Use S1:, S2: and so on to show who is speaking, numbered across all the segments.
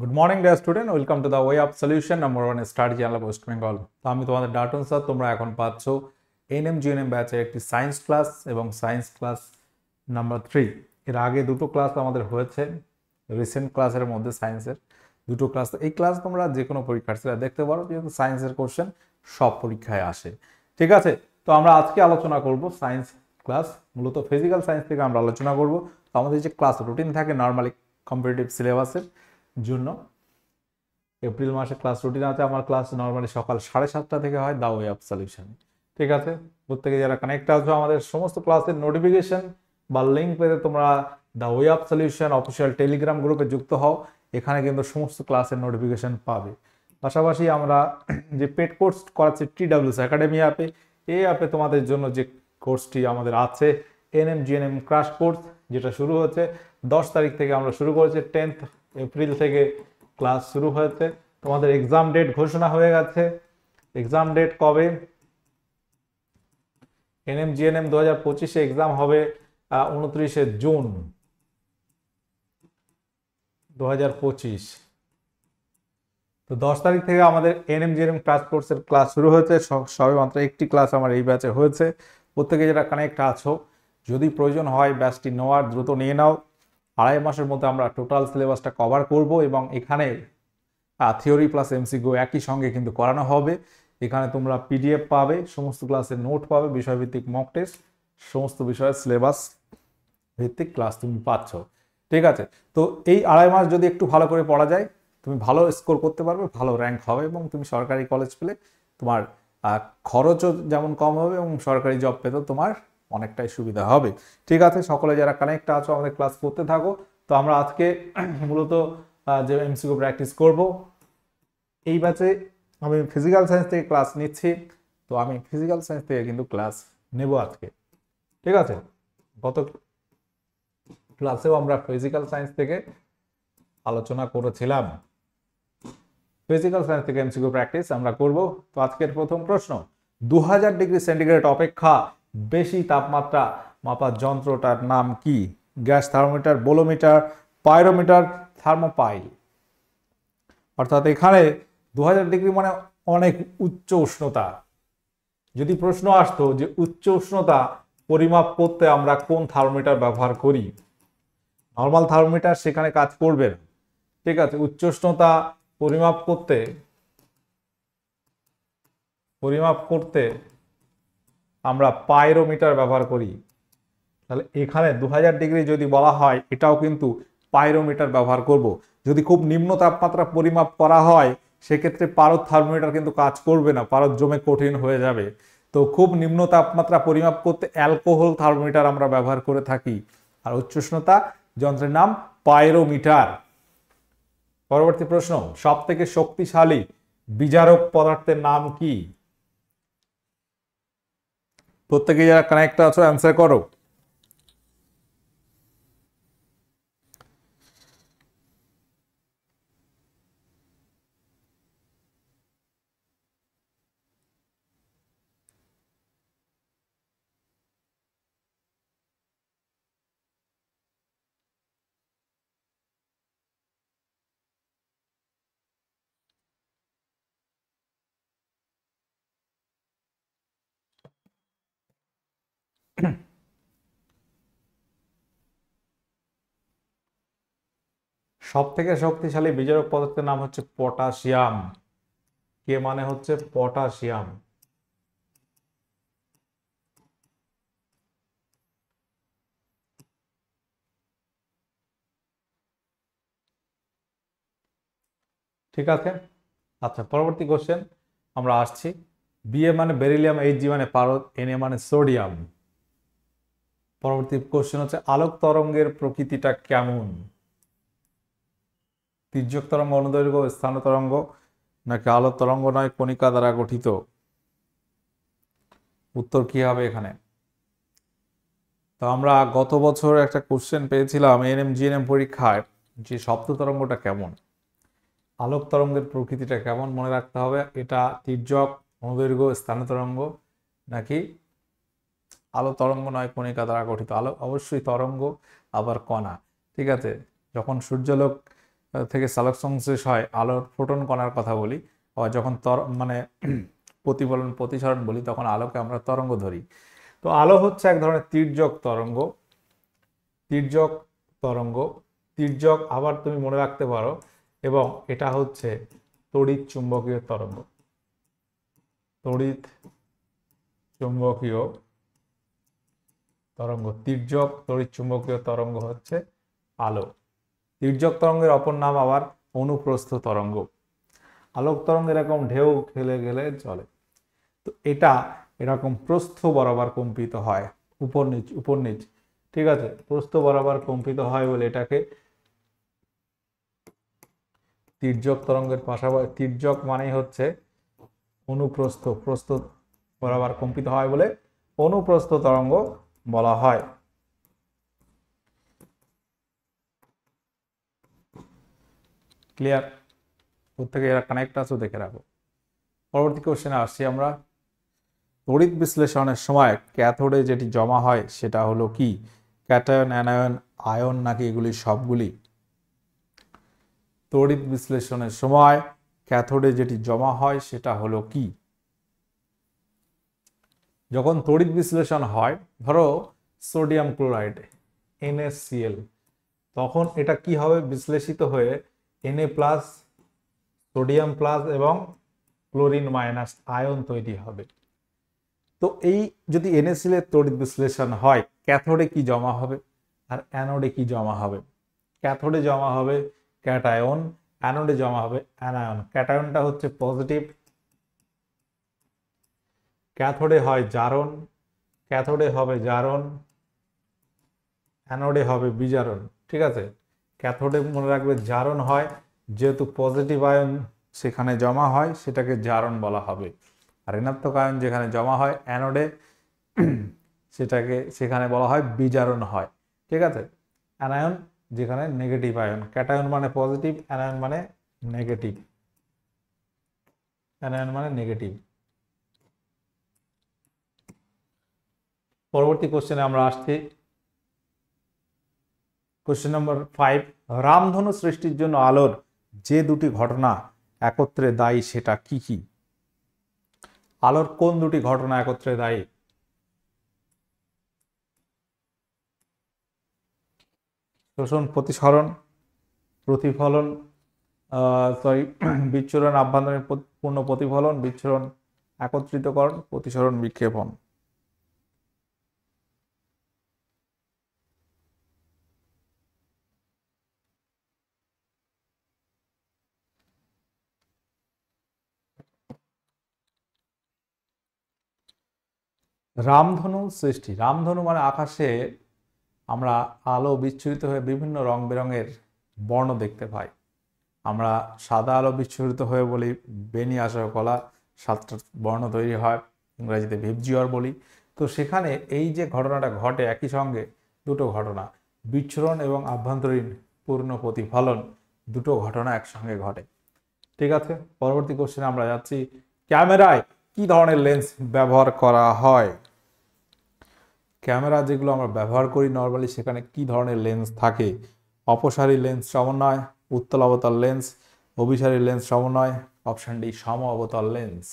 S1: Good morning dear student, welcome to the way of solution number one study channel West Bengal. তো আমি তোমাদের Dutton sir. তোমরা এখন পাচ্ছ এনএম ব্যাচের একটি সায়েন্স ক্লাস এবং সায়েন্স ক্লাস নাম্বার 3। এর আগে দুটো ক্লাস আমাদের হয়েছে রিসেন্ট ক্লাসের মধ্যে, সায়েন্সের দুটো ক্লাস। এই ক্লাস তোমরা যে কোনো পরীক্ষার্থীরা দেখতে পারো, যেহেতু সায়েন্সের কোশ্চেন সব পরীক্ষায় আসে। ঠিক আছে, তো আমরা আজকে আলোচনা করব সায়েন্স ক্লাস, মূলত ফিজিক্যাল সায়েন্স থেকে আমরা আলোচনা করব। তো আমাদের যে ক্লাস রুটিন থাকে নর্মালি কম্পিটিটিভ সিলেবাসের জন্য, এপ্রিল মাসে ক্লাস রুটিন আছে আমার। ক্লাস নর্মালি সকাল 7:30 থেকে হয় দা ওয়ে অফ সলিউশন। ঠিক আছে, প্রত্যেকে যারা কানেক্ট আসবে আমাদের সমস্ত ক্লাসের নোটিফিকেশন বা লিঙ্ক পেতে তোমরা the way of solution official Telegram গ্রুপে যুক্ত হও। এখানে কিন্তু সমস্ত ক্লাসের নোটিফিকেশন পাবে। পাশাপাশি আমরা যে পেড কোর্স করাচ্ছি TWS একাডেমি অ্যাপে, এই অ্যাপে তোমাদের জন্য যে কোর্সটি আমাদের আছে NM ক্র্যাশ কোর্স, যেটা শুরু হচ্ছে 10 তারিখ থেকে আমরা শুরু করেছি। 10 এপ্রিল থেকে ক্লাস শুরু হয়েছে। তোমাদের এক্সাম ডেট ঘোষণা হয়ে গেছে। এক্সাম ডেট কবে? NM 2025 এক্সাম হবে 29শে জুন 2025। তো 10 তারিখ থেকে আমাদের NM ক্লাস কোর্সের ক্লাস শুরু হয়েছে। সবে মাত্র একটি ক্লাস আমার এই ব্যাচে হয়েছে। প্রত্যেকে যারা কানেক্ট আছো, যদি প্রয়োজন হয় ব্যাচটি নেওয়ার, দ্রুত নিয়ে নাও। 2.5 মাসের মধ্যে আমরা টোটাল সিলেবাসটা কভার করব এবং এখানে থিওরি প্লাস MCকিউ একই সঙ্গে কিন্তু করানো হবে। এখানে তোমরা PDF পাবে, সমস্ত ক্লাসের নোট পাবে, বিষয়ভিত্তিক মক টেস্ট, সমস্ত বিষয়ের সিলেবাস ভিত্তিক ক্লাস তুমি পাচ্ছ। ঠিক আছে, তো এই 2.5 মাস যদি একটু ভালো করে পড়া যায়, তুমি ভালো স্কোর করতে পারবে, ভালো র্যাঙ্ক হবে এবং তুমি সরকারি কলেজ পেলে তোমার খরচও যেমন কম হবে এবং সরকারি জব পেতেও তোমার অনেকটাই সুবিধা হবে। ঠিক আছে, সকলে যারা কানেক্ট আছো আমাদের ক্লাস করতে থাকো। তো আমরা আজকে মূলত যে MCকিউ প্র্যাকটিস করব, এই ব্যাচে আমি ফিজিক্যাল সায়েন্স থেকে ক্লাস নিচ্ছি। তো আমি ফিজিক্যাল সায়েন্স থেকে কিন্তু ক্লাস নেব আজকে। ঠিক আছে, গত ক্লাসেও আমরা ফিজিক্যাল সায়েন্স থেকে আলোচনা করেছিলাম। ফিজিক্যাল সায়েন্স থেকে MCকিউ প্র্যাকটিস আমরা করব। তো আজকের প্রথম প্রশ্ন, 2000 ডিগ্রি সেন্টিগ্রেড অপেক্ষা বেশি তাপমাত্রা মাপার যন্ত্রটার নাম কি? Gas thermometer, bolometer, pyrometer, thermopile. অর্থাৎ এখানে 2000 ডিগ্রি মানে অনেক উচ্চ উষ্ণতা। যদি প্রশ্ন আসতো যে উচ্চ উষ্ণতা পরিমাপ করতে আমরা কোন থার্মোমিটার ব্যবহার করি, নর্মাল থার্মোমিটার সেখানে কাজ করবে না। ঠিক আছে, উচ্চ উষ্ণতা পরিমাপ করতে আমরা পাইরোমিটার ব্যবহার করি। তাহলে এখানে 2000 ডিগ্রি যদি বলা হয়, এটাও কিন্তু পাইরোমিটার ব্যবহার করব। যদি খুব নিম্ন তাপমাত্রা পরিমাপ করা হয়, সেক্ষেত্রে পারদ থার্মোমিটার কিন্তু কাজ করবে না, পারদ জমে কঠিন হয়ে যাবে। তো খুব নিম্ন তাপমাত্রা পরিমাপ করতে অ্যালকোহল থার্মোমিটার আমরা ব্যবহার করে থাকি। আর উচ্চ উষ্ণতা যন্ত্রের নাম পাইরোমিটার। পরবর্তী প্রশ্ন, সব থেকে শক্তিশালী বিজারক পদার্থের নাম কি? প্রত্যেকে যারা কানেক্ট আছো অ্যান্সার করো। সব থেকে শক্তিশালী বিজারক পদার্থের নাম হচ্ছে পটাশিয়াম। কে মানে হচ্ছে পটাশিয়াম। ঠিক আছে, আচ্ছা পরবর্তী কোশ্চেন আমরা আসছি। BA মানে বেরিলিয়াম, HG মানে পারদ, Na মানে সোডিয়াম। পরবর্তী কোশ্চেন হচ্ছে আলোক তরঙ্গের প্রকৃতিটা কেমন? তির্যক তরঙ্গ, অনুদৈর্ঘ্য, স্থান তরঙ্গ, নাকি আলোক তরঙ্গ নয় কণিকা দ্বারা গঠিত? উত্তর কি হবে এখানে? তো আমরা গত বছর একটা কোশ্চেন পেয়েছিলাম NM পরীক্ষায়, যে শব্দ তরঙ্গটা কেমন, আলোক তরঙ্গের প্রকৃতিটা কেমন মনে রাখতে হবে। এটা তির্যক, অনুদৈর্ঘ্য, স্থান তরঙ্গ, নাকি আলো তরঙ্গ নয় কণিকা দ্বারা গঠিত? আলো অবশ্যই তরঙ্গ, আবার কণা। ঠিক আছে, যখন সূর্যালোক থেকে সালোক সংশ্লেষ হয় আলোর ফোটন কণার কথা বলি, আবার যখন মানে প্রতিফলন প্রতিসরণ বলি তখন আলোকে আমরা তরঙ্গ ধরি। তো আলো হচ্ছে এক ধরনের তির্যক তরঙ্গ। তির্যক তরঙ্গ, তির্যক আবার তুমি মনে রাখতে পারো, এবং এটা হচ্ছে তড়িৎ চুম্বকীয় তরঙ্গ। তড়িৎ চুম্বকীয় তরঙ্গ, তির্যক তড়িৎ চুম্বকীয় তরঙ্গ হচ্ছে আলো। তির্যক তরঙ্গের অপর নাম আবার অনুপ্রস্থ তরঙ্গ। আলোক তরঙ্গ এরকম ঢেউ খেলে গেলে চলে। তো এটা এরকম প্রস্থ বরাবর কম্পিত হয়, উপর নিচ উপর নিচ, ঠিক আছে, প্রস্থ বরাবর কম্পিত হয় বলে এটাকে তির্যক তরঙ্গের পাশাপাশি, তির্যক মানেই হচ্ছে অনুপ্রস্থ, প্রস্থ বরাবর কম্পিত হয় বলে অনুপ্রস্থ তরঙ্গ বলা হয়। ক্লিয়ার? প্রত্যেকে এরা কানেক্ট আছে দেখে রাখো। পরবর্তী কোশ্চেনে আসছি আমরা। তড়িৎ বিশ্লেষণের সময় ক্যাথোডে যেটি জমা হয় সেটা হলো কি? ক্যাটায়ন, অ্যানায়ন, আয়ন নাকি এগুলি সবগুলি? তড়িৎ বিশ্লেষণের সময় ক্যাথোডে যেটি জমা হয় সেটা হলো কি? যখন তড়িৎ বিশ্লেষণ হয়, ধরো সোডিয়াম ক্লোরাইড NaCl, তখন এটা কি হবে? বিশ্লেষিত হয়ে Na প্লাস, সোডিয়াম প্লাস এবং ক্লোরিন মাইনাস আয়ন তৈরি হবে। তো এই যদি NaCl এর তড়িৎ বিশ্লেষণ হয়, ক্যাথোডে কি জমা হবে আর অ্যানোডে কি জমা হবে? ক্যাথোডে জমা হবে ক্যাটায়ন, অ্যানোডে জমা হবে অ্যানায়ন। ক্যাটায়নটা হচ্ছে পজিটিভ, ক্যাথোডে হয় জারণ, ক্যাথোডে হবে জারণ, অ্যানোডে হবে বিজারণ। ঠিক আছে, ক্যাথোডে মনে রাখবে জারণ হয়, যেহেতু পজিটিভ আয়ন সেখানে জমা হয় সেটাকে জারণ বলা হবে। আর ঋণাত্মক আয়ন যেখানে জমা হয় অ্যানোডে, সেখানে বলা হয় বিজারণ হয়। ঠিক আছে, অ্যানায়ন যেখানে নেগেটিভ আয়ন, ক্যাটায়ন মানে পজিটিভ, অ্যানায়ন মানে নেগেটিভ, অ্যানায়ন মানে নেগেটিভ। পরবর্তী কোশ্চেনে আমরা আসছি। কোশ্চেন নম্বর 5, রামধনু সৃষ্টির জন্য আলোর যে দুটি ঘটনা একত্রে দায়ী সেটা কি কি? আলোর কোন দুটি ঘটনা একত্রে দায়ী? শোষণ, প্রতিসরণ, প্রতিফলন, বিচ্ছুরণ, আভ্যন্তরীণ পূর্ণ প্রতিফলন, বিচ্ছুরণ একত্রিতকরণ, প্রতিসরণ বিক্ষেপণ। রামধনু সৃষ্টি, রামধনু মানে আকাশে আমরা আলো বিচ্ছুরিত হয়ে বিভিন্ন রং বেরঙের বর্ণ দেখতে পাই। আমরা সাদা আলো বিচ্ছুরিত হয়ে বলি বেনি আশাকলা, সাতটা বর্ণ তৈরি হয়, ইংরেজিতে ভিবজিওর বলি। তো সেখানে এই যে ঘটনাটা ঘটে, একই সঙ্গে দুটো ঘটনা, বিচ্ছুরণ এবং আভ্যন্তরীণ পূর্ণ প্রতিফলন, দুটো ঘটনা একসঙ্গে ঘটে। ঠিক আছে, পরবর্তী কোশ্চেনে আমরা যাচ্ছি। ক্যামেরায় কি ধরনের লেন্স ব্যবহার করা হয়? ক্যামেরা যেগুলো আমরা ব্যবহার করি নর্মালি, সেখানে কি ধরনের লেন্স থাকে? অপসারী লেন্স সমন্বয়, উত্তল অবতল লেন্স, অভিসারী লেন্স সমন্বয়, অপশন ডি সম অবতল লেন্স।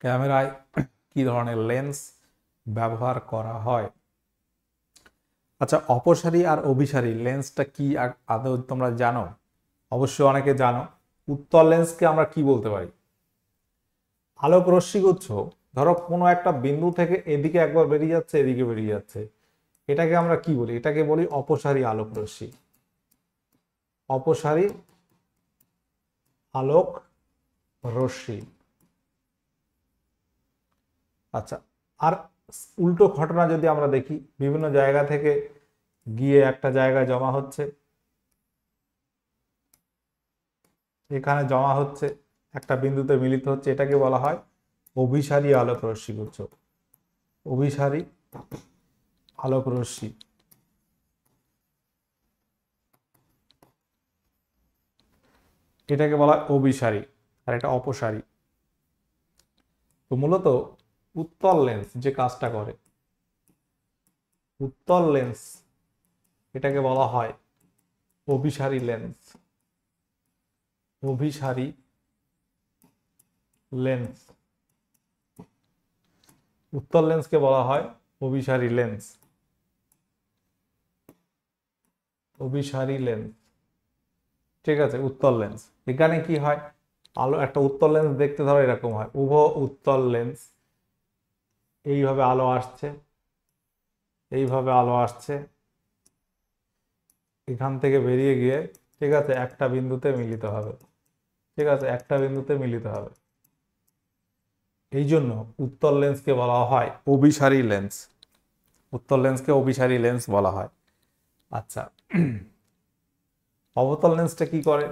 S1: ক্যামেরায় কি ধরনের লেন্স ব্যবহার করা হয়? আচ্ছা, অপসারী আর অভিসারী লেন্সটা কি আদৌ তোমরা জানো? অবশ্যই অনেকে জানো। উত্তল লেন্সকে আমরা কি বলতে পারি? আলোক রশ্মিগুচ্ছ ধরো কোনো একটা বিন্দু থেকে এদিকে একবার বেরিয়ে যাচ্ছে, এদিকে বেরিয়ে যাচ্ছে, এটাকে আমরা কি বলি? এটাকে বলি অপসারী আলোক রশ্মি। অপসারী আলোক রশ্মি। আচ্ছা, আর উল্টো ঘটনা যদি আমরা দেখি, বিভিন্ন জায়গা থেকে গিয়ে একটা জায়গায় জমা হচ্ছে, এখানে জমা হচ্ছে, একটা বিন্দুতে মিলিত হচ্ছে, এটাকে বলা হয় অভিসারী আলোক রশ্মিগুচ্ছ। অভিসারী আলোক রশ্মি। এটাকে বলা হয় অভিসারী, আর এটা অপসারী। তো মূলত উত্তল লেন্স যে কাজটা করে, উত্তল লেন্স এটাকে বলা হয় অভিসারী লেন্স। অভিসারী লেন্স। উত্তল লেন্সকে বলা হয় অভিসারী লেন্স। অভিসারী লেন্স, ঠিক আছে, উত্তল লেন্স। এখানে কি হয়, আলো একটা উত্তল লেন্স দেখতে ধরো এরকম হয়, উভয় উত্তল লেন্স। এইভাবে আলো আসছে, এইভাবে আলো আসছে, এখান থেকে বেরিয়ে গিয়ে, ঠিক আছে, একটা বিন্দুতে মিলিত হবে, ঠিক আছে, একটা বিন্দুতে মিলিত হবে। এই জন্য উত্তল লেন্সকে বলা হয় অভিসারী লেন্স। উত্তল লেন্সকে অভিসারী লেন্স বলা হয়। আচ্ছা, অবতল লেন্সটা কি করে?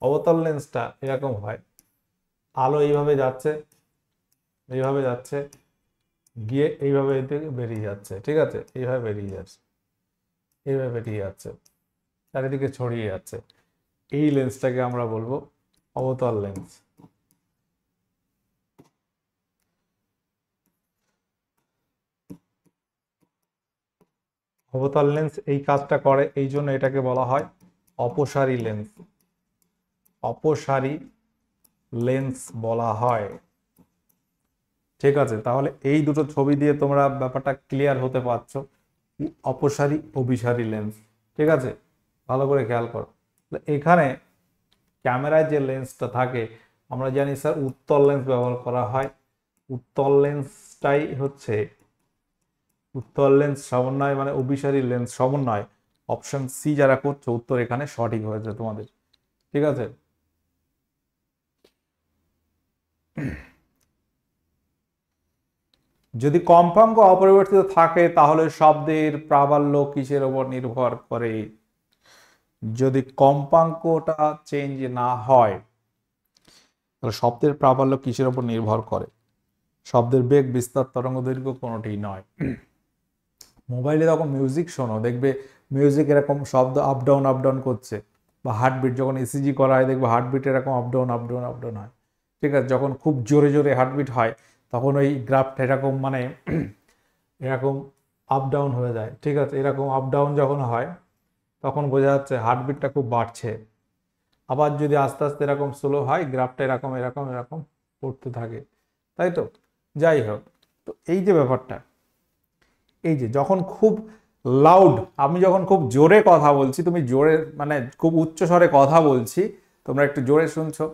S1: অবতল লেন্সটা এরকম হয়, আলো এইভাবে যাচ্ছে, এইভাবে যাচ্ছে, গিয়ে এইভাবে থেকে বেরিয়ে যাচ্ছে, ঠিক আছে, এইভাবে বেরিয়ে যাচ্ছে, এইভাবে বেরিয়ে যাচ্ছে, চারিদিকে ছড়িয়ে যাচ্ছে। এই লেন্সটাকে আমরা বলবো অবতল লেন্স। অবতল লেন্স এই কাজটা করে, এই জন্য এটাকে বলা হয় অপসারী লেন্স। অপসারী লেন্স বলা হয়, ঠিক আছে। তাহলে এই দুটো ছবি দিয়ে তোমরা ব্যাপারটা ক্লিয়ার হতে পারছো, অপসারী অভিসারী লেন্স, ঠিক আছে, ভালো করে খেয়াল করো। এখানে ক্যামেরায় যে লেন্সটা থাকে আমরা জানি স্যার উত্তল লেন্স ব্যবহার করা হয়। উত্তল লেন্সটাই হচ্ছে, উত্তল লেন্স সমন্বয় মানে অভিসারী লেন্স সমন্বয়। অপশন সি যারা করছো উত্তর এখানে সঠিক হয়েছে তোমাদের, ঠিক আছে। যদি কম্পাঙ্ক অপরিবর্তিত থাকে তাহলে শব্দের প্রাবল্য কিসের উপর নির্ভর করে? যদি কম্পাঙ্কটা চেঞ্জ না হয় তাহলে শব্দের প্রাবল্য কিসের উপর নির্ভর করে? শব্দের বেগ, বিস্তার, তরঙ্গ দৈর্ঘ্য কোনোটি নয়। মোবাইলে যখন মিউজিক শোনো দেখবে মিউজিক এরকম শব্দ আপ ডাউন করছে, বা হার্টবিট যখন ইসিজি করা হয় দেখবে হার্টবিট এরকম আপ ডাউন হয়, ঠিক আছে। যখন খুব জোরে জোরে হার্টবিট হয় তখন ওই গ্রাফটা এরকম মানে এরকম আপ ডাউন হয়ে যায়, ঠিক আছে। এরকম আপ ডাউন যখন হয় তখন বোঝা যাচ্ছে হার্টবিটটা খুব বাড়ছে। আবার যদি আস্তে আস্তে এরকম স্লো হয় গ্রাফটা এরকম এরকম এরকম পড়তে থাকে, তাই তো। যাই হোক, তো এই যে ব্যাপারটা, এই যে যখন খুব লাউড, আমি যখন খুব জোরে কথা বলছি, তুমি জোরে মানে খুব উচ্চ স্বরে কথা বলছি, তোমরা একটু জোরে শুনছো,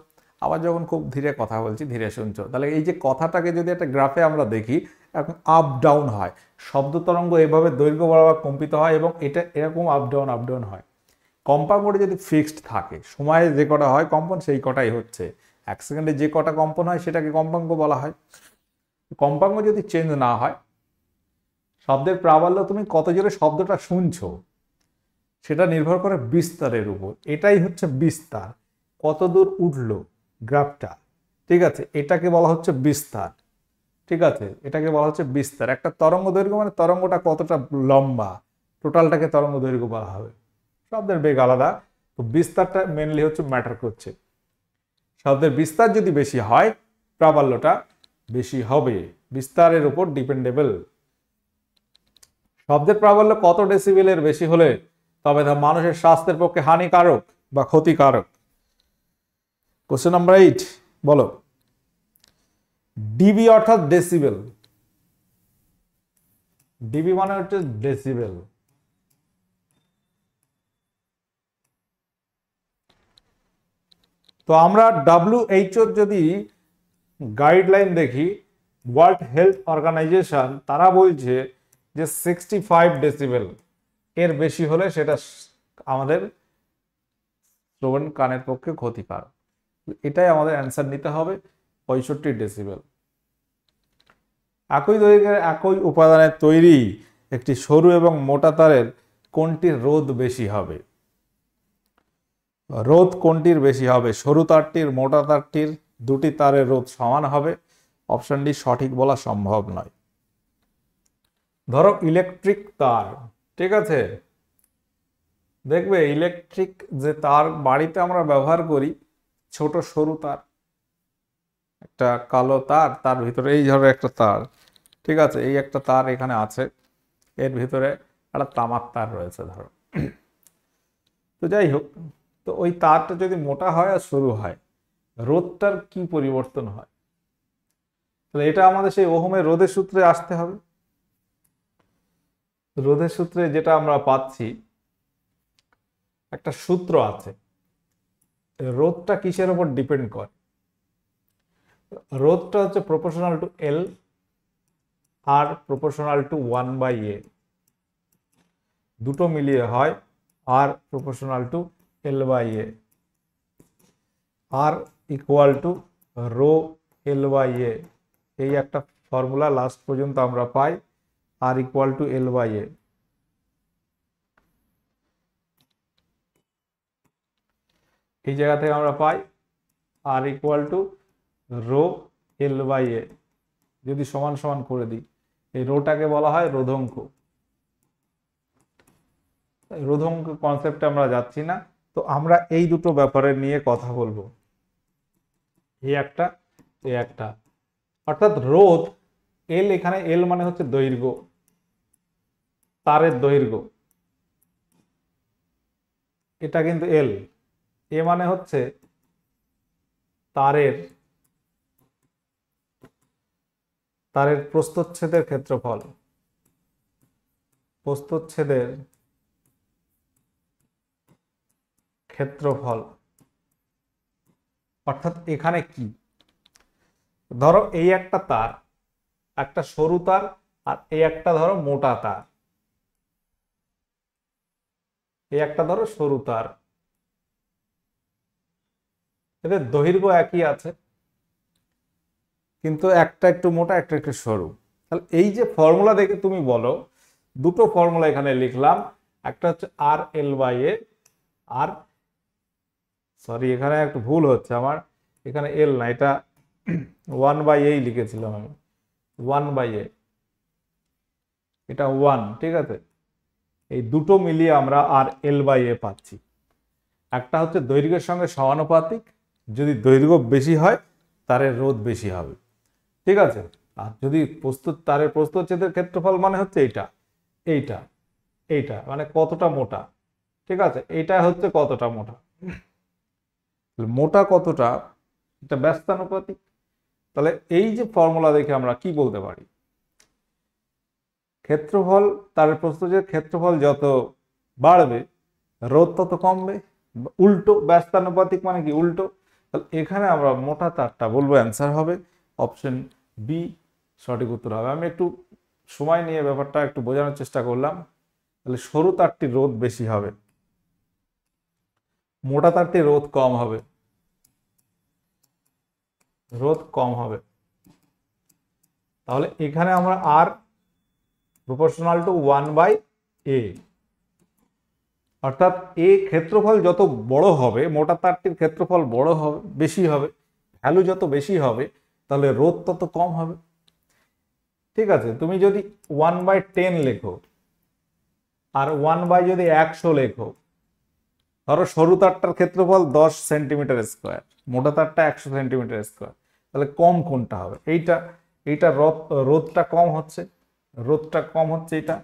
S1: আবার যখন খুব ধীরে কথা বলছি ধীরে শুনছো, তাহলে এই যে কথাটাকে যদি একটা গ্রাফে আমরা দেখি এরকম আপ ডাউন হয়, শব্দ তরঙ্গ এভাবে দৈর্ঘ্য বরাবর কম্পিত হয় এবং এটা এরকম আপ ডাউন হয়। কম্পাঙ্কটা যদি ফিক্সড থাকে, সময়ে যে কটা হয় কম্পন সেই কটাই হচ্ছে, এক সেকেন্ডে যে কটা কম্পন হয় সেটাকে কম্পাঙ্ক বলা হয়। কম্পাঙ্ক যদি চেঞ্জ না হয়, শব্দের প্রাবল্য তুমি কত জোরে শব্দটা শুনছো সেটা নির্ভর করে বিস্তারের উপর। এটাই হচ্ছে বিস্তার, কত দূর উঠলো গ্রাফটা, ঠিক আছে, এটাকে বলা হচ্ছে বিস্তার, ঠিক আছে, এটাকে বলা হচ্ছে বিস্তার। একটা তরঙ্গ দৈর্ঘ্য মানে তরঙ্গটা কতটা লম্বা, টোটালটাকে তরঙ্গ দৈর্ঘ্য বলা হবে। শব্দের বেগ আলাদা, তো বিস্তারটা মেনলি হচ্ছে ম্যাটার করছে। শব্দের বিস্তার যদি বেশি হয় প্রাবল্যটা বেশি হবে, বিস্তারের উপর ডিপেন্ডেবল। শব্দের প্রাবল্য কত ডেসিবেলের বেশি হলে তবে তা মানুষের স্বাস্থ্যের পক্ষে হানিকারক বা ক্ষতিকারক? কোশ্চেন নাম্বার 8 বলো। ডিবি অর্থাৎ ডেসিবেল। ডিবি মানে হচ্ছে ডেসিবেল। তো আমরা WHO যদি গাইডলাইন দেখি, ওয়ার্ল্ড হেলথ অর্গানাইজেশন তারা বলছে যে 65 ডেসিবেল এর বেশি হলে সেটা আমাদের শ্রবণ কানের পক্ষে ক্ষতিকারক। এটাই আমাদের অ্যান্সার নিতে হবে, 65 ডেসিবেল। একই দৈর্ঘ্যের একই উপাদানের তৈরি একটি সরু এবং মোটা তারের কোনটির রোধ বেশি হবে? রোধ কোনটির বেশি হবে? সরু তারটির, মোটা তারটির? দুটি তারের রোধ সমান হবে। অপশন ডি সঠিক বলা সম্ভব নয়। ধরো ইলেকট্রিক তার, ঠিক আছে, দেখবে ইলেকট্রিক যে তার বাড়িতে আমরা ব্যবহার করি, ছোট সরু তার, একটা কালো তার, তার ভিতরে এই ধরনের একটা তার, ঠিক আছে, এই একটা তার এখানে আছে, এর ভিতরে একটা তামার তার রয়েছে ধরো, তো যাই হোক, তো ওই তারটা যদি মোটা হয় আর সরু হয়, রোধটার কি পরিবর্তন হয়? তাহলে এটা আমাদের সেই ওহমের রোধের সূত্রে আসতে হবে। রোধের সূত্রে যেটা আমরা পাচ্ছি, একটা সূত্র আছে, রোধটা কিসের উপর ডিপেন্ড করে? রোধটা হচ্ছে প্রপোর্শনাল টু এল আর প্রপোর্শনাল টু 1/a, দুটো মিলিয়ে হয় আর প্রপোর্শনাল টু L/a, আর ইকুয়াল টু রো L/a। এই একটা ফর্মুলা লাস্ট পর্যন্ত আমরা পাই, আর ইকুয়াল টু L/a। এই জায়গা থেকে আমরা পাই আর ইকুয়াল টু রো L/a। যদি সমান সমান করে দিই, এই রোটাকে বলা হয় রোধঙ্ক। রোধঙ্ক কনসেপ্টে আমরা যাচ্ছি না, তো আমরা এই দুটো ব্যাপারে নিয়ে কথা বলবো, এই একটা। অর্থাৎ রোধ এল, এখানে এল মানে হচ্ছে দৈর্ঘ্য, তারের দৈর্ঘ্য, এটা কিন্তু এল। এ মানে হচ্ছে তারের প্রস্থচ্ছেদের ক্ষেত্রফল, প্রস্থচ্ছেদের ক্ষেত্রফল। অর্থাৎ এখানে কি, ধরো এই একটা তার, একটা সরু তার, আর এই একটা ধরো মোটা তার, এই একটা ধরো সরু তার, এদের দৈর্ঘ্য একই আছে, কিন্তু একটা একটু মোটা, একটা একটু সরু। তাহলে এই যে ফর্মুলা দেখে তুমি বলো, দুটো ফর্মুলা এখানে লিখলাম, একটা হচ্ছে R/L/a, আর সরি এখানে একটু ভুল হচ্ছে আমার, এখানে এল না, এটা 1/a লিখেছিলাম আমি, 1/a, এটা 1, ঠিক আছে। এই দুটো মিলিয়ে আমরা R/L/a পাচ্ছি। একটা হচ্ছে দৈর্ঘ্যের সঙ্গে সমানুপাতিক, যদি দৈর্ঘ্য বেশি হয় তারের রোধ বেশি হবে, ঠিক আছে। আর যদি তারের প্রস্থচ্ছেদের ক্ষেত্রফল মানে হচ্ছে এইটা মানে কতটা মোটা, ঠিক আছে, এইটা হচ্ছে কতটা মোটা, মোটা কতটা, এটা ব্যস্তানুপাতিক। তাহলে এই যে ফর্মুলা দেখে আমরা কি বলতে পারি, ক্ষেত্রফল, তারের প্রস্থচ্ছেদের ক্ষেত্রফল যত বাড়বে রোধ তত কমবে, উল্টো, ব্যস্তানুপাতিক মানে কি উল্টো। তাহলে এখানে আমরা মোটা তারটা বলবো অ্যান্সার হবে অপশন বি, সঠিক উত্তর হবে। আমি একটু সময় নিয়ে ব্যাপারটা একটু বোঝানোর চেষ্টা করলাম। তাহলে সরু তারটির রোধ বেশি হবে, মোটা তারটির রোধ কম হবে, তাহলে এখানে আমরা আর প্রপোর্শনাল টু 1/a, অর্থাৎ এ ক্ষেত্রফল যত বড় হবে, মোটা তারটির ক্ষেত্রফল বড় হবে, বেশি হবে, ভ্যালু যত বেশি হবে তাহলে রোধ তত কম হবে, ঠিক আছে। তুমি যদি 1/10 লেখো আর 1/যদি 100 লেখো, ধরো সরু তারটার ক্ষেত্রফল 10 সেন্টিমিটার স্কোয়ার, মোটা তারটা 100 সেন্টিমিটার স্কোয়ার, তাহলে কম কোনটা হবে? এইটা রোধটা কম হচ্ছে, এটা।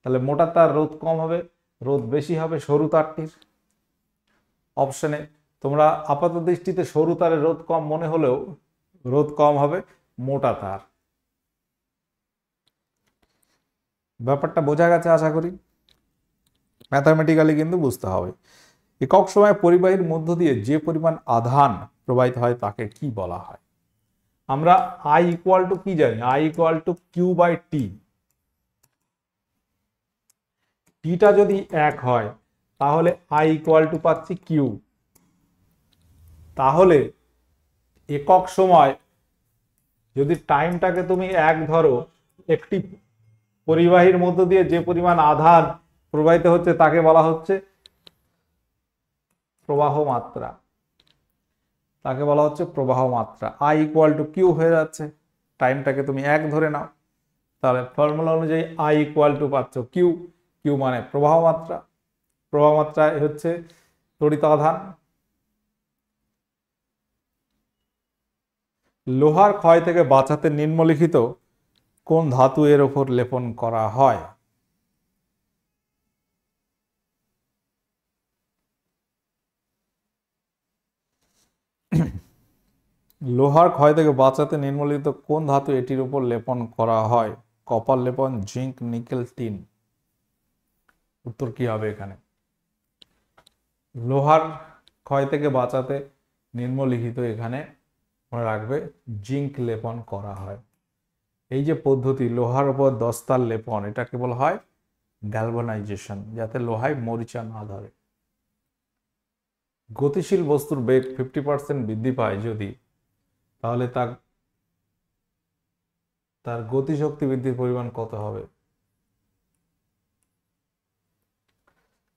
S1: তাহলে মোটা তার রোধ কম হবে, রোধ বেশি হবে সরু তারটির। অপশনে তোমরা আপাত দৃষ্টিতে সরু তারের রোধ কম মনে হলেও রোধ কম হবে মোটা তার। ব্যাপারটা বোঝা গেছে আশা করি, ম্যাথামেটিক্যালি কিন্তু বুঝতে হবে। একক সময় পরিবাহীর মধ্য দিয়ে যে পরিমাণ আধান প্রবাহিত হয় তাকে কি বলা হয়? আমরা I ইকুয়াল টু কি জানি? I equal to Q/T। টিটা যদি 1 হয় তাহলে I ইকুয়াল টু পাচ্ছি Q। তাহলে একক সময় যদি টাইমটাকে তুমি 1 ধরো, একটি পরিবাহীর মধ্য দিয়ে যে পরিমাণ আধান প্রবাহিত হচ্ছে তাকে বলা হচ্ছে প্রবাহ মাত্রা, I ইকুয়াল টু Q হয়ে যাচ্ছে, টাইমটাকে তুমি 1 ধরে নাও, তাহলে ফর্মুলা অনুযায়ী I ইকুয়াল টু পাচ্ছ Q মানে প্রবাহ মাত্রা হচ্ছে তড়িৎ আধান। লোহার ক্ষয় থেকে বাঁচাতে নিম্নলিখিত কোন ধাতু এর উপর লেপন করা হয়? লোহার ক্ষয় থেকে বাঁচাতে নিম্নলিখিত কোন ধাতু এটির উপর লেপন করা হয়? কপার লেপন, জিঙ্ক, নিকেল, টিন। উত্তর কি হবে এখানে? লোহার ক্ষয় থেকে বাঁচাতে নিম্নলিখিত এখানে মনে রাখবে জিঙ্ক লেপন করা হয়। এই যে পদ্ধতি লোহার উপর দস্তার লেপন, এটাকে বলা হয় গ্যালভানাইজেশন, যাতে লোহায় মরিচা না ধরে। গতিশীল বস্তুর বেগ 50% বৃদ্ধি পায় যদি, তাহলে তার গতিশক্তি বৃদ্ধির পরিমাণ কত হবে?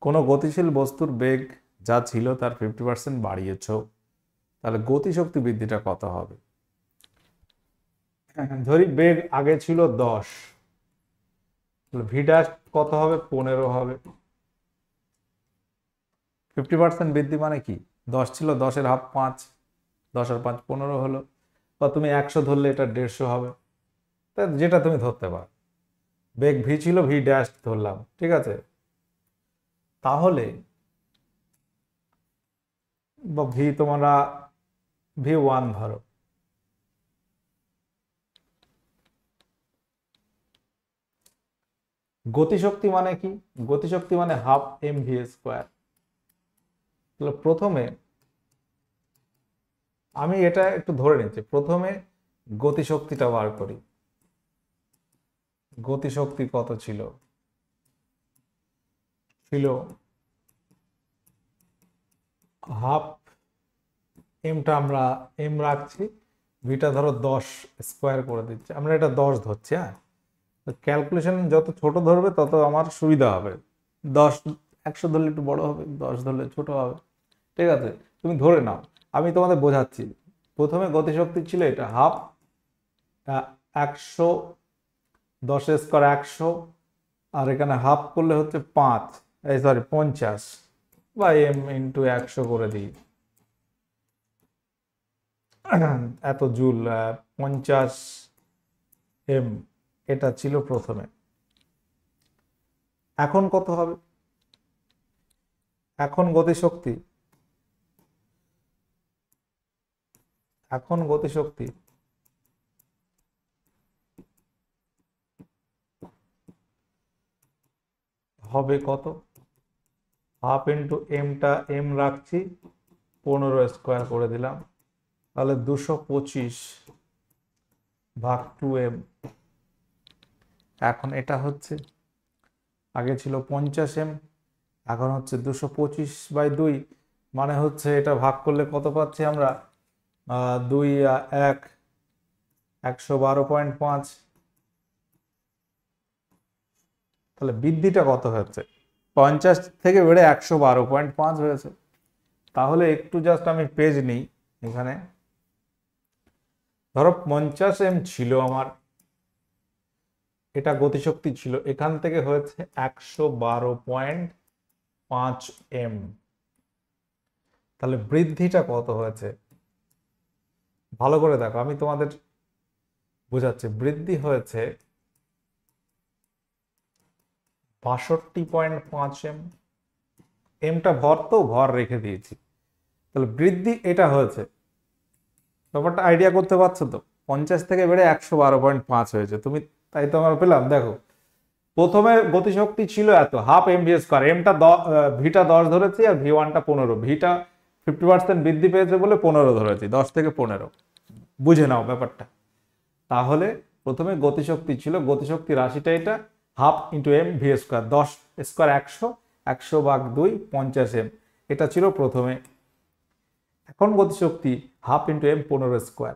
S1: কোনো গতিশীল বস্তুর বেগ যা ছিল তার 50% বাড়িয়েছ, তাহলে গতিশক্তি বৃদ্ধিটা কত হবে? ধরি বেগ আগে ছিল 10, ভি ড্যাশ কত হবে? 15 হবে। 50% বৃদ্ধি মানে কি? 10 ছিল, 10 এর হাফ 5, 10 আর 5 15 হলো। বা তুমি 100 ধরলে এটা 150 হবে, যেটা তুমি ধরতে পারো। বেগ ভি ছিল, ভি ড্যাশ ধরলাম, ঠিক আছে? তাহলে বা ভি তোমরা V1 ধরো, গতিশক্তি মানে কি? গতিশক্তি মানে হাফ এম ভি স্কোয়ার। তাহলে প্রথমে আমি এটা একটু ধরে নিচ্ছি, প্রথমে গতিশক্তিটা বার করি। গতিশক্তি কত ছিল? ছিল হাফ এমটা আমরা এম রাখছি, ভিটা ধরো 10 স্কোয়ার করে দিচ্ছি, আমরা এটা 10 ধরছি। হ্যাঁ, ক্যালকুলেশন যত ছোট ধরবে তত আমার সুবিধা হবে। 10 100 ধরলে একটু বড় হবে, 10 ধরলে ছোট হবে, ঠিক আছে? তুমি ধরে নাও, আমি তোমাদের বোঝাচ্ছি। প্রথমে গতিশক্তি ছিল এটা হাফ, 100, 10 স্কোয়ার 100, আর এখানে হাফ করলে হচ্ছে 5, এই সরি 50, বা এম ইন্টু 100 করে দিই, এত জুল, 50 এম, এটা ছিল প্রথমে। এখন কত হবে? এখন গতিশক্তি হবে কত? হাফ ইন্টু এমটা এম রাখছি, 15 স্কোয়ার করে দিলাম, তাহলে 225 ভাগ 2m। এখন এটা হচ্ছে, আগে ছিল 50m, এখন হচ্ছে 225/2, মানে হচ্ছে এটা ভাগ করলে কত পাচ্ছি আমরা? 2 1 112.5। তাহলে বৃদ্ধিটা কত হচ্ছে? 50 থেকে বেড়ে 112.5 হয়েছে। তাহলে একটু জাস্ট আমি পেজ নিই এখানে। ধরো 50m ছিল আমার, এটা গতিশক্তি ছিল, এখান থেকে হয়েছে 112.5m। তাহলে বৃদ্ধিটা কত হয়েছে? ভালো করে দেখো, আমি তোমাদের বোঝাচ্ছি। বৃদ্ধি হয়েছে 62.5m। এমটা ভর, তো ভর রেখে দিয়েছি, তাহলে বৃদ্ধি এটা হয়েছে। ব্যাপারটা আইডিয়া করতে পারছো তো? 50 থেকে বেড়ে 112.5 হয়েছে, তুমি তাই তো আমরা পেলাম। দেখো, প্রথমে গতিশক্তি ছিল এত, হাফ এম ভি স্কোয়ার, এমটা ভিটা 10 ধরেছি আর ভি ওয়ানটা 15, ভিটা 50% বৃদ্ধি পেয়েছে বলে 15 ধরেছি, 10 থেকে 15, বুঝে নাও ব্যাপারটা। তাহলে প্রথমে গতিশক্তি ছিল, গতিশক্তি রাশিটা এটা, half into m v square, 10 square 100, 100 ভাগ 2 50m, এটা ছিল প্রথমে। এখন গতিশক্তি half into m 15 square,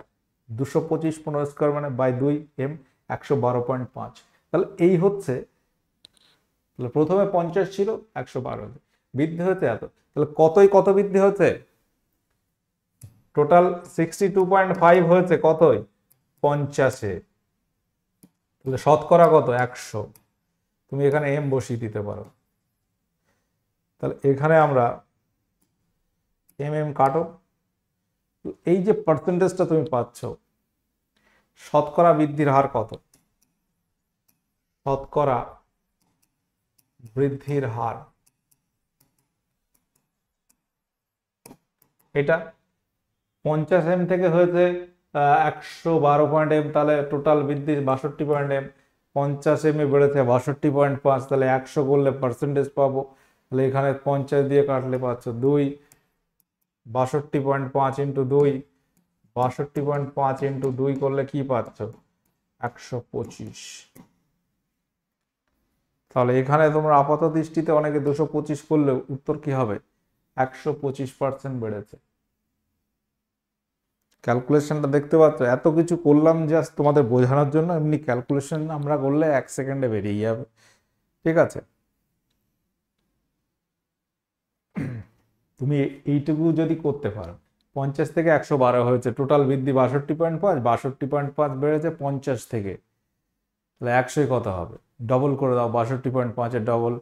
S1: 225 15 square মানে বাই 2m, 112.5। তাহলে এই হচ্ছে, তাহলে প্রথমে 50 ছিল, 112 বৃদ্ধি হতে এত, তাহলে কত বৃদ্ধি হচ্ছে? টোটাল 62.5 হয়েছে কতই? 50-এ। তাহলে শতকরা কত? 100। তুমি এখানে এম বসিয়ে দিতে পারো। তাহলে এখানে আমরা এম কাটো, এই যে পার্সেন্টেজটা তুমি পাচ্ছ, শতকরা বৃদ্ধির হার কত? শতকরা বৃদ্ধির হার এটা, 50 m থেকে হয়েছে 112.m, তাহলে টোটাল বৃদ্ধি 62.m। 50 m বেড়েছে 62.5, তাহলে 100 করলে পার্সেন্টেজ পাবো। তাহলে এখানে 50 দিয়ে কাটলে পাচ্ছ 2। 62.5 ইন্টু 2, 62.5 ইন্টু 2 করলে কি পাচ্ছ? 125। তাহলে এখানে তোমরা আপাত দৃষ্টিতে অনেকে 225 করলে উত্তর কি হবে? 125% বেড়েছে। ক্যালকুলেশনটা দেখতে পাচ্ছ? এত কিছু করলাম জাস্ট তোমাদের বোঝানোর জন্য। এমনি ক্যালকুলেশন আমরা করলে 1 সেকেন্ডে বেরিয়ে যাবে। ঠিক আছে, তুমি এইটুকু যদি করতে পারো, 50 থেকে 112 হয়েছে, টোটাল বৃদ্ধি 62.5, 62.5 বেড়েছে 50 থেকে, তাহলে 100 কত হবে? ডবল করে দাও, 62.5-এর ডবল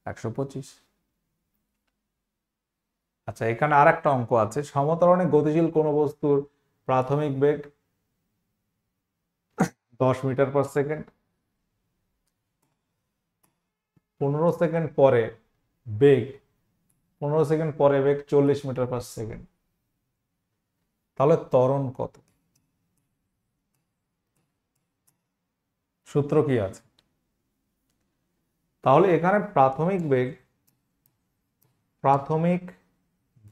S1: 125। আচ্ছা, এখানে আর একটা অঙ্ক আছে। সমতরণে গতিশীল কোনো বস্তুর প্রাথমিক বেগ 10 মিটার পার সেকেন্ড, 15 সেকেন্ড পরে বেগ 40 মিটার পার সেকেন্ড, তাহলে ত্বরণ কত? সূত্র কি আছে? তাহলে এখানে প্রাথমিক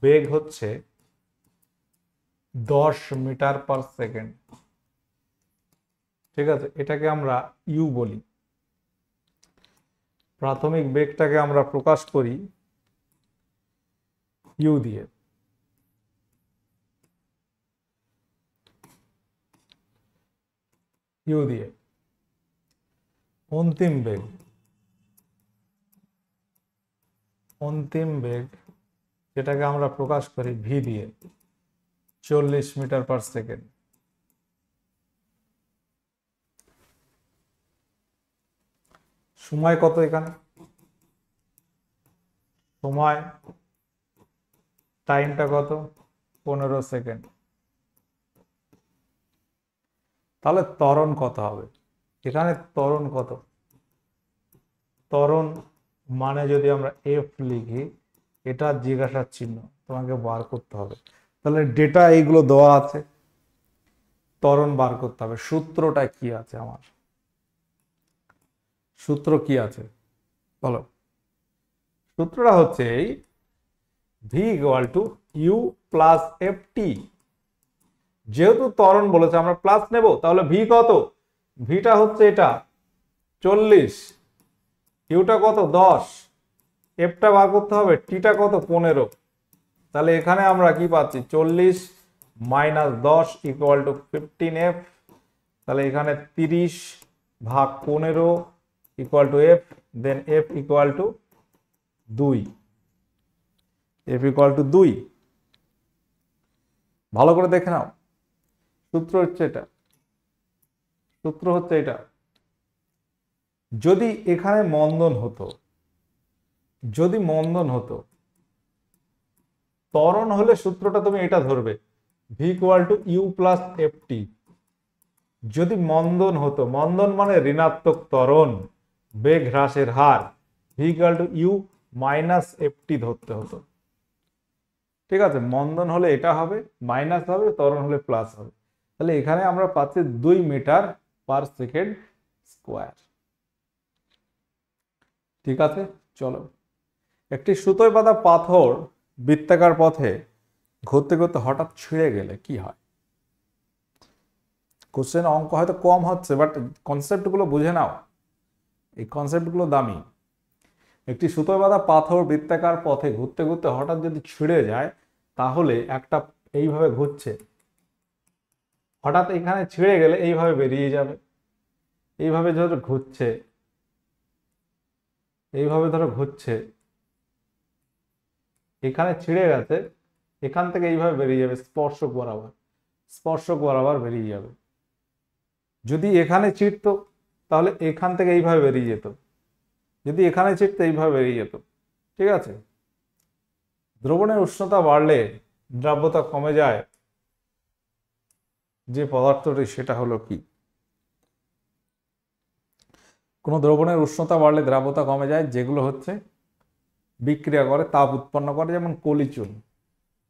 S1: বেগ হচ্ছে 10 মিটার পার সেকেন্ড। ঠিক আছে, এটাকে আমরা ইউ বলি। প্রাথমিক বেগটাকে আমরা প্রকাশ করি ইউ দিয়ে। অন্তিম বেগ যেটাকে আমরা প্রকাশ করি ভি দিয়ে, 40 মিটার পার সেকেন্ড। সময় কত এখানে? সময় টাইমটা কত? 15 সেকেন্ড। তাহলে ত্বরণ কত হবে? এখানে ত্বরণ কত? ত্বরণ মানে যদি আমরা এফ লিখি, এটা জিজ্ঞাসার চিহ্ন, তোমাকে বার করতে হবে। তাহলে ডেটা এইগুলো দেওয়া আছে, ত্বরণ বার করতে হবে। সূত্রটা কি আছে আমার? সূত্র কি আছে বলো? সূত্রটা হচ্ছে এই v equal to you plus F t. যেহেতু ত্বরণ বলেছে আমরা প্লাস নেব, তাহলে ভি কত? ভিটা হচ্ছে এটা 40, ইউটা কত? 10, এফটা বার করতে হবে, টিটা কত? 15। তাহলে এখানে আমরা কি পাচ্ছি? 40 মাইনাস 10 ইকুয়াল টু 15f। তাহলে এখানে 30 ভাগ 15 equal to f, then f equal to 2। F equal to 2। ভালো করে দেখে নাও, সূত্র হচ্ছে এটা। যদি এখানে মন্দন হতো, ত্বরণ হলে সূত্রটা তুমি এটা ধরবে, V equal to you plus F T. যদি মন্দন হতো, মন্দন মানে ঋণাত্মক ত্বরণ, বেগ হ্রাসের হার, V equal to U minus F T ধরতে হতো। ঠিক আছে, মন্দন হলে এটা হবে, মাইনাস হবে, ত্বরণ হলে প্লাস হবে। তাহলে এখানে আমরা পাচ্ছি 2 মিটার পার সেকেন্ড স্কোয়ার। ঠিক আছে, চলো। একটি সুতোয় বাঁধা পাথর বৃত্তাকার পথে ঘুরতে ঘুরতে হঠাৎ ছিঁড়ে গেলে কি হয়? কোশ্চেন অঙ্ক হয়তো কম হচ্ছে, বাট কনসেপ্টগুলো বুঝে নাও, এই কনসেপ্টগুলো দামি। একটি সুতোয় বাঁধা পাথর বৃত্তাকার পথে ঘুরতে ঘুরতে হঠাৎ যদি ছিঁড়ে যায়, তাহলে একটা এইভাবে ঘুরছে, হঠাৎ এখানে ছিঁড়ে গেলে এইভাবে বেরিয়ে যাবে। এইভাবে ধরো ঘুরছে, এখানে ছিঁড়ে গেছে, এখান থেকে এইভাবে বেরিয়ে যাবে, স্পর্শক বরাবর বেরিয়ে যাবে। যদি এখানে ছিঁড়তো তাহলে এখান থেকে এইভাবে বেরিয়ে যেত, যদি এখানে ছিঁড়তো এইভাবে বেরিয়ে যেত। ঠিক আছে, দ্রবণের উষ্ণতা বাড়লে দ্রাব্যতা কমে যায় যে পদার্থটি, সেটা হলো কি? কোন দ্রবণের উষ্ণতা বাড়লে দ্রাব্যতা কমে যায়, যেগুলো হচ্ছে বিক্রিয়া করে, তাপ উৎপন্ন করে, যেমন কলিচুন,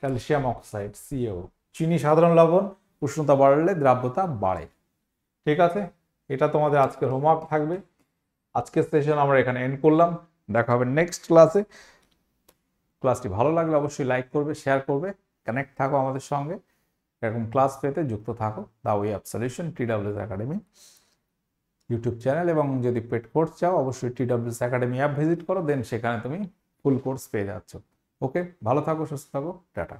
S1: ক্যালসিয়াম অক্সাইড, সিএও, চিনি সাধারণ লবণ, উষ্ণতা বাড়লে দ্রাব্যতা বাড়ে। ঠিক আছে, এটা তোমাদের আজকের হোমওয়ার্ক থাকবে। আজকের সেশন আমরা এখানে এন্ড করলাম। দেখা হবে নেক্সট ক্লাসে। ক্লাসটি ভালো লাগলে অবশ্যই লাইক করবে, শেয়ার করবে, কানেক্ট থাকো আমাদের সঙ্গে। এরকম ক্লাস পেতে যুক্ত থাকো the way of solution TWS academy YouTube channel. এবং যদি পেড কোর্স চাও অবশ্যই TWS একাডেমি অ্যাপ ভিজিট করো, দেন সেখানে তুমি ফুল কোর্স পেয়ে যাচ্ছ। ওকে, ভালো থাকো, সুস্থ থাকো, টাটা।